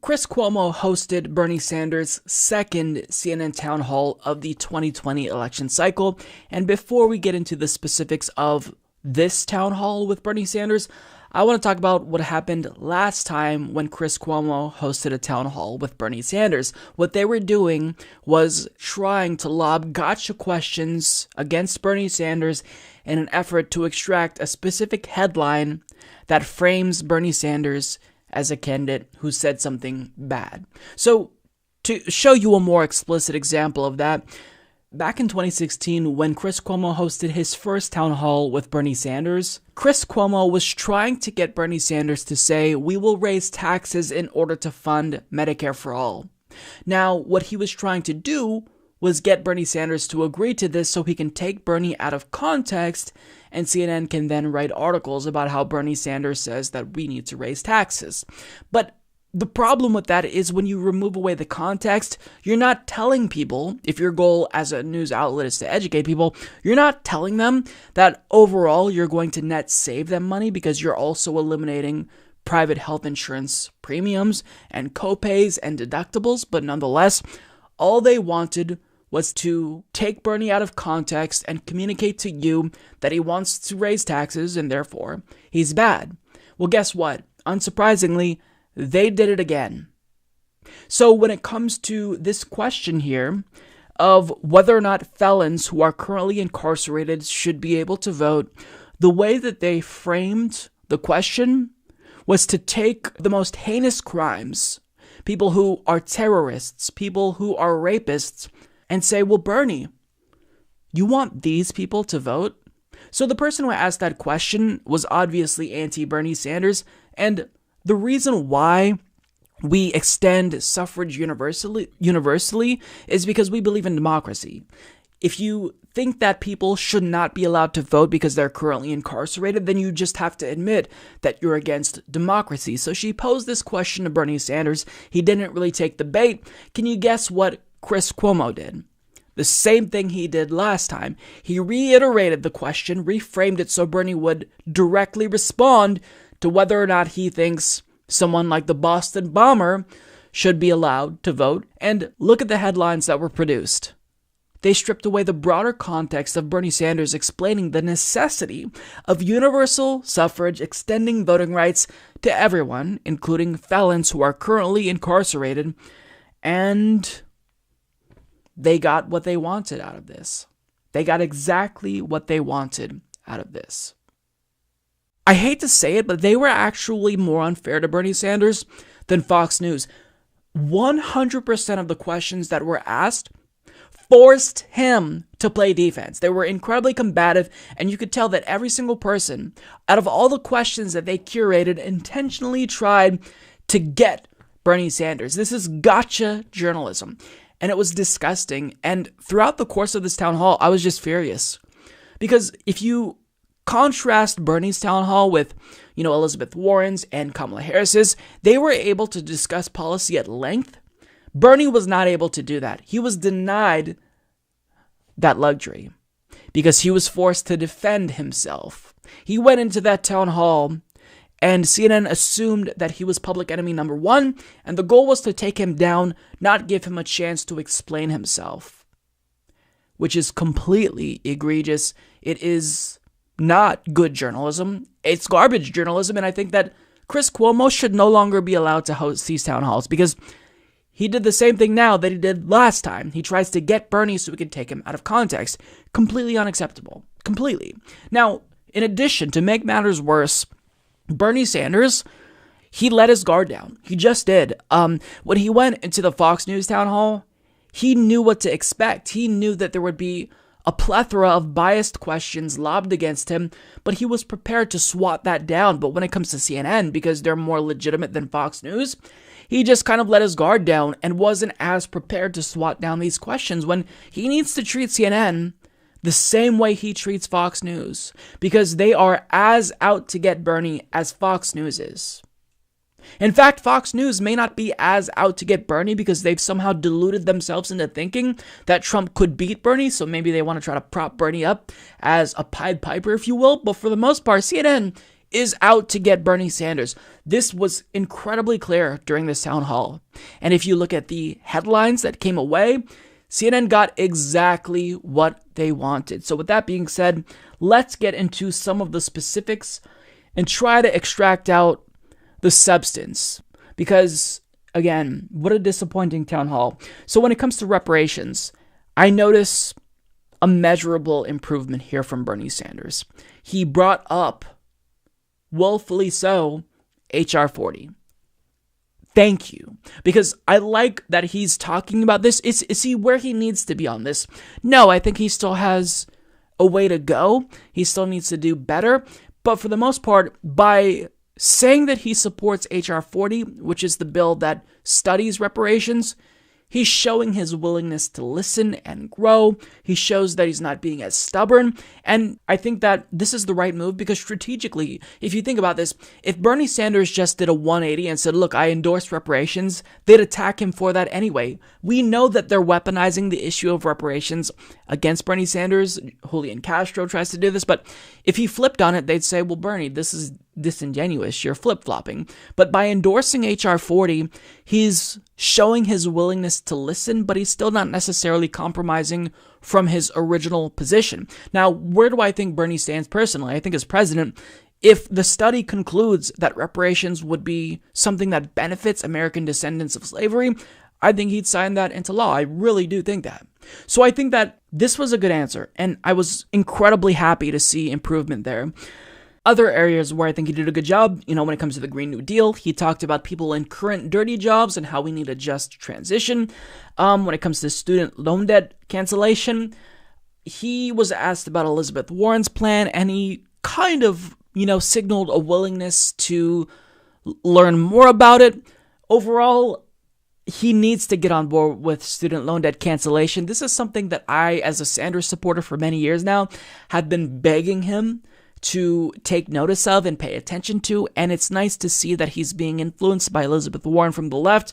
Chris Cuomo hosted Bernie Sanders' second CNN town hall of the 2020 election cycle. And before we get into the specifics of this town hall with Bernie Sanders, I want to talk about what happened last time when Chris Cuomo hosted a town hall with Bernie Sanders. What they were doing was trying to lob gotcha questions against Bernie Sanders in an effort to extract a specific headline that frames Bernie Sanders as a candidate who said something bad. So, to show you a more explicit example of that, back in 2016, when Chris Cuomo hosted his first town hall with Bernie Sanders, Chris Cuomo was trying to get Bernie Sanders to say, "We will raise taxes in order to fund Medicare for all." Now, what he was trying to do was get Bernie Sanders to agree to this so he can take Bernie out of context, and CNN can then write articles about how Bernie Sanders says that we need to raise taxes. But the problem with that is when you remove away the context, you're not telling people, if your goal as a news outlet is to educate people, you're not telling them that overall you're going to net save them money because you're also eliminating private health insurance premiums and copays and deductibles. But nonetheless, all they wanted was to take Bernie out of context and communicate to you that he wants to raise taxes and therefore he's bad. Well, guess what? Unsurprisingly, they did it again. So when it comes to this question here of whether or not felons who are currently incarcerated should be able to vote, the way that they framed the question was to take the most heinous crimes, people who are terrorists, people who are rapists, and say, well, Bernie, you want these people to vote? So the person who asked that question was obviously anti-Bernie Sanders, and the reason why we extend suffrage universally is because we believe in democracy. If you think that people should not be allowed to vote because they're currently incarcerated, then you just have to admit that you're against democracy. So she posed this question to Bernie Sanders. He didn't really take the bait. Can you guess what Chris Cuomo did? The same thing he did last time. He reiterated the question, reframed it so Bernie would directly respond to whether or not he thinks someone like the Boston bomber should be allowed to vote. And look at the headlines that were produced. They stripped away the broader context of Bernie Sanders explaining the necessity of universal suffrage extending voting rights to everyone, including felons who are currently incarcerated, and they got what they wanted out of this. They got exactly what they wanted out of this. I hate to say it, but they were actually more unfair to Bernie Sanders than Fox News. 100% of the questions that were asked forced him to play defense. They were incredibly combative, and you could tell that every single person, out of all the questions that they curated, intentionally tried to get Bernie Sanders. This is gotcha journalism, and it was disgusting. And throughout the course of this town hall, I was just furious. Because if you contrast Bernie's town hall with, Elizabeth Warren's and Kamala Harris's, they were able to discuss policy at length. Bernie was not able to do that. He was denied that luxury because he was forced to defend himself. He went into that town hall and CNN assumed that he was public enemy number one, and the goal was to take him down, not give him a chance to explain himself, which is completely egregious. It is not good journalism. It's garbage journalism, and I think that Chris Cuomo should no longer be allowed to host these town halls because he did the same thing now that he did last time. He tries to get Bernie so we can take him out of context. Completely unacceptable. Completely. Now, in addition, to make matters worse, Bernie Sanders, he let his guard down. He just did. When he went into the Fox News town hall, he knew what to expect. He knew that there would be a plethora of biased questions lobbed against him, but he was prepared to swat that down. But when it comes to CNN, because they're more legitimate than Fox News, he just kind of let his guard down and wasn't as prepared to swat down these questions when he needs to treat CNN the same way he treats Fox News, because they are as out to get Bernie as Fox News is. In fact, Fox News may not be as out to get Bernie because they've somehow deluded themselves into thinking that Trump could beat Bernie, so maybe they want to try to prop Bernie up as a Pied Piper, if you will. But for the most part, CNN is out to get Bernie Sanders. This was incredibly clear during this town hall. And if you look at the headlines that came away, CNN got exactly what they wanted. So with that being said, let's get into some of the specifics and try to extract out the substance. Because, again, what a disappointing town hall. So when it comes to reparations, I notice a measurable improvement here from Bernie Sanders. He brought up, willfully so, H.R. 40. Thank you. Because I like that he's talking about this. Is he where he needs to be on this? No, I think he still has a way to go. He still needs to do better. But for the most part, by saying that he supports H.R. 40, which is the bill that studies reparations, he's showing his willingness to listen and grow. He shows that he's not being as stubborn. And I think that this is the right move because strategically, if you think about this, if Bernie Sanders just did a 180 and said, look, I endorse reparations, they'd attack him for that anyway. We know that they're weaponizing the issue of reparations against Bernie Sanders. Julian Castro tries to do this, but if he flipped on it, they'd say, well, Bernie, this is disingenuous, you're flip-flopping. But by endorsing H.R. 40, he's showing his willingness to listen, but he's still not necessarily compromising from his original position. Now, where do I think Bernie stands personally? I think as president, if the study concludes that reparations would be something that benefits American descendants of slavery, I think he'd sign that into law. I really do think that. So I think that this was a good answer, and I was incredibly happy to see improvement there. Other areas where I think he did a good job, when it comes to the Green New Deal, he talked about people in current dirty jobs and how we need a just transition. When it comes to student loan debt cancellation, he was asked about Elizabeth Warren's plan, and he kind of, signaled a willingness to learn more about it. Overall, he needs to get on board with student loan debt cancellation. This is something that I, as a Sanders supporter for many years now, have been begging him to take notice of and pay attention to, and it's nice to see that he's being influenced by Elizabeth Warren from the left.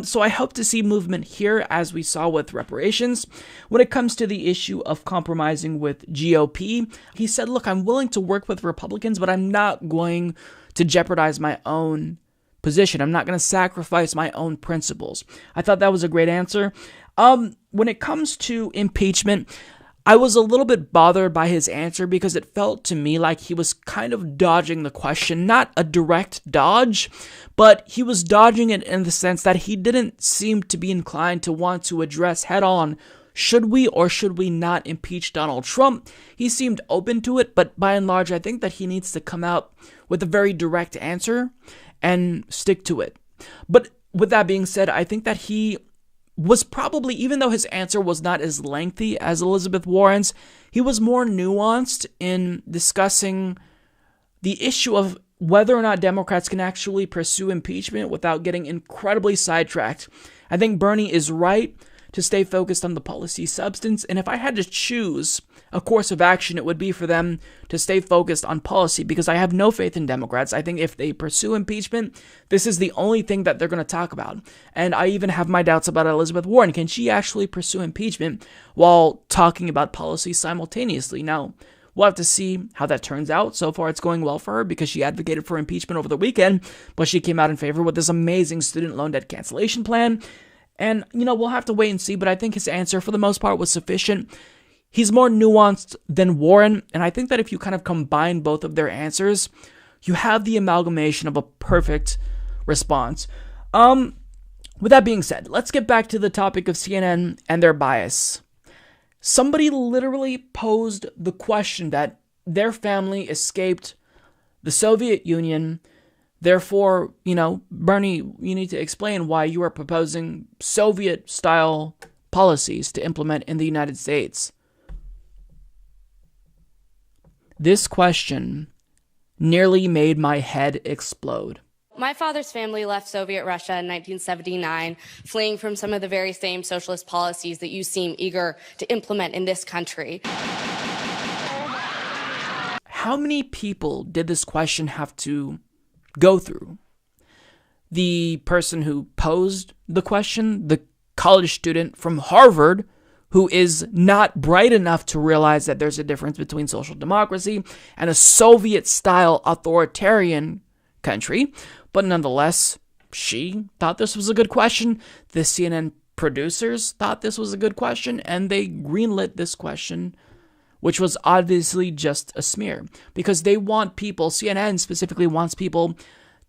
So I hope to see movement here as we saw with reparations. When it comes to the issue of compromising with GOP, he said, look, I'm willing to work with Republicans, but I'm not going to jeopardize my own position. I'm not going to sacrifice my own principles. I thought that was a great answer. When it comes to impeachment, I was a little bit bothered by his answer because it felt to me like he was kind of dodging the question, not a direct dodge, but he was dodging it in the sense that he didn't seem to be inclined to want to address head on, should we or should we not impeach Donald Trump? He seemed open to it, but by and large, I think that he needs to come out with a very direct answer and stick to it. But with that being said, I think that he was probably, even though his answer was not as lengthy as Elizabeth Warren's, he was more nuanced in discussing the issue of whether or not Democrats can actually pursue impeachment without getting incredibly sidetracked. I think Bernie is right to stay focused on the policy substance, and if I had to choose a course of action, it would be for them to stay focused on policy, because I have no faith in Democrats. I think if they pursue impeachment, this is the only thing that they're going to talk about. And I even have my doubts about Elizabeth Warren. Can she actually pursue impeachment while talking about policy simultaneously? Now, we'll have to see how that turns out. So far, it's going well for her because she advocated for impeachment over the weekend, but she came out in favor with this amazing student loan debt cancellation plan. And, we'll have to wait and see, but I think his answer, for the most part, was sufficient. He's more nuanced than Warren, and I think that if you kind of combine both of their answers, you have the amalgamation of a perfect response. With that being said, let's get back to the topic of CNN and their bias. Somebody literally posed the question that their family escaped the Soviet Union. Therefore, Bernie, you need to explain why you are proposing Soviet-style policies to implement in the United States. This question nearly made my head explode. My father's family left Soviet Russia in 1979, fleeing from some of the very same socialist policies that you seem eager to implement in this country. How many people did this question have to go through? The person who posed the question, the college student from Harvard who is not bright enough to realize that there's a difference between social democracy and a Soviet-style authoritarian country. But nonetheless, she thought this was a good question. The CNN producers thought this was a good question, and they greenlit this question, which was obviously just a smear. Because they want people, CNN specifically wants people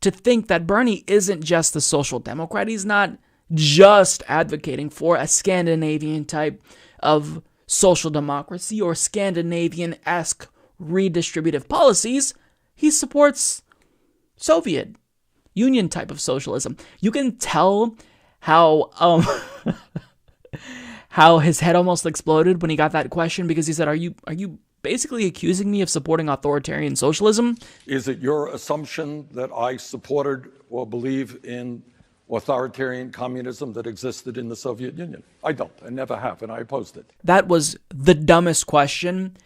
to think that Bernie isn't just a social democrat. He's not just advocating for a Scandinavian type of social democracy or Scandinavian-esque redistributive policies. He supports Soviet Union type of socialism. You can tell how how his head almost exploded when he got that question, because he said, are you basically accusing me of supporting authoritarian socialism? Is it your assumption that I supported or believe in authoritarian communism that existed in the Soviet Union? I don't. I never have, and I opposed it. That was the dumbest question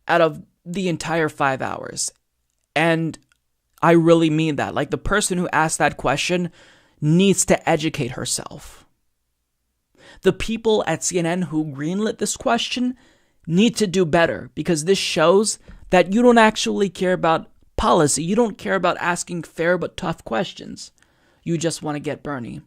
out of the entire 5 hours. And I really mean that. Like, the person who asked that question needs to educate herself. The people at CNN who greenlit this question need to do better, because this shows that you don't actually care about policy. You don't care about asking fair but tough questions. You just want to get Bernie.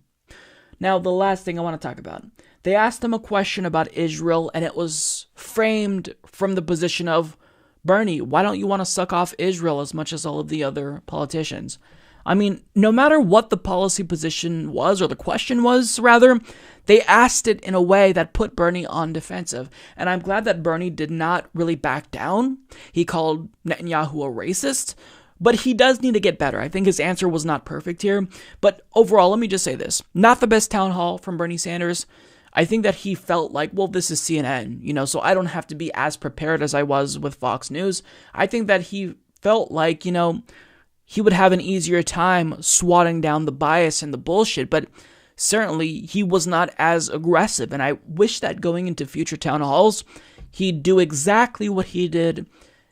Now, the last thing I want to talk about. They asked him a question about Israel, and it was framed from the position of, Bernie, why don't you want to suck off Israel as much as all of the other politicians? I mean, no matter what the policy position was, or the question was, rather, they asked it in a way that put Bernie on defensive. And I'm glad that Bernie did not really back down. He called Netanyahu a racist, but he does need to get better. I think his answer was not perfect here. But overall, let me just say this. Not the best town hall from Bernie Sanders. I think that he felt like, well, this is CNN, so I don't have to be as prepared as I was with Fox News. I think that he felt like, he would have an easier time swatting down the bias and the bullshit, but certainly he was not as aggressive. And I wish that going into future town halls, he'd do exactly what he did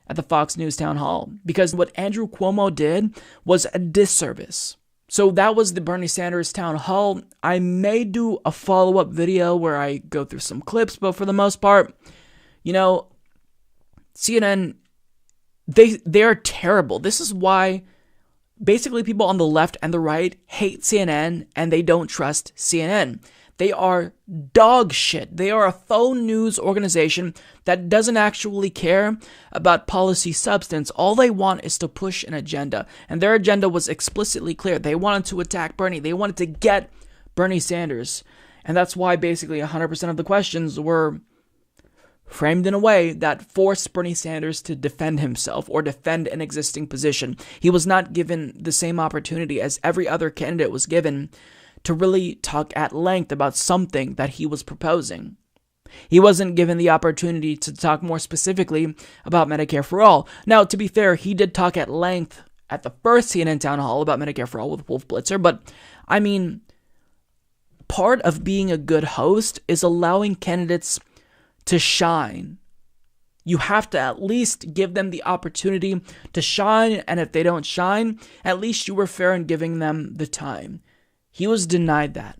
at the Fox News town hall, because what Andrew Cuomo did was a disservice. So that was the Bernie Sanders town hall. I may do a follow-up video where I go through some clips, but for the most part, CNN, they are terrible. This is why basically people on the left and the right hate CNN, and they don't trust CNN. They are dog shit. They are a phone news organization that doesn't actually care about policy substance. All they want is to push an agenda. And their agenda was explicitly clear. They wanted to attack Bernie. They wanted to get Bernie Sanders. And that's why basically 100% of the questions were framed in a way that forced Bernie Sanders to defend himself or defend an existing position. He was not given the same opportunity as every other candidate was given to really talk at length about something that he was proposing. He wasn't given the opportunity to talk more specifically about Medicare for All. Now, to be fair, he did talk at length at the first CNN town hall about Medicare for All with Wolf Blitzer, but, I mean, part of being a good host is allowing candidates to shine. You have to at least give them the opportunity to shine, and if they don't shine, at least you were fair in giving them the time. He was denied that.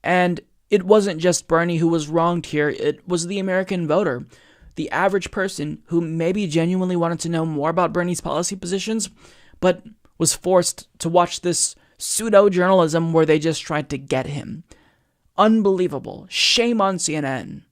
And it wasn't just Bernie who was wronged here, it was the American voter. The average person who maybe genuinely wanted to know more about Bernie's policy positions, but was forced to watch this pseudo-journalism where they just tried to get him. Unbelievable. Shame on CNN.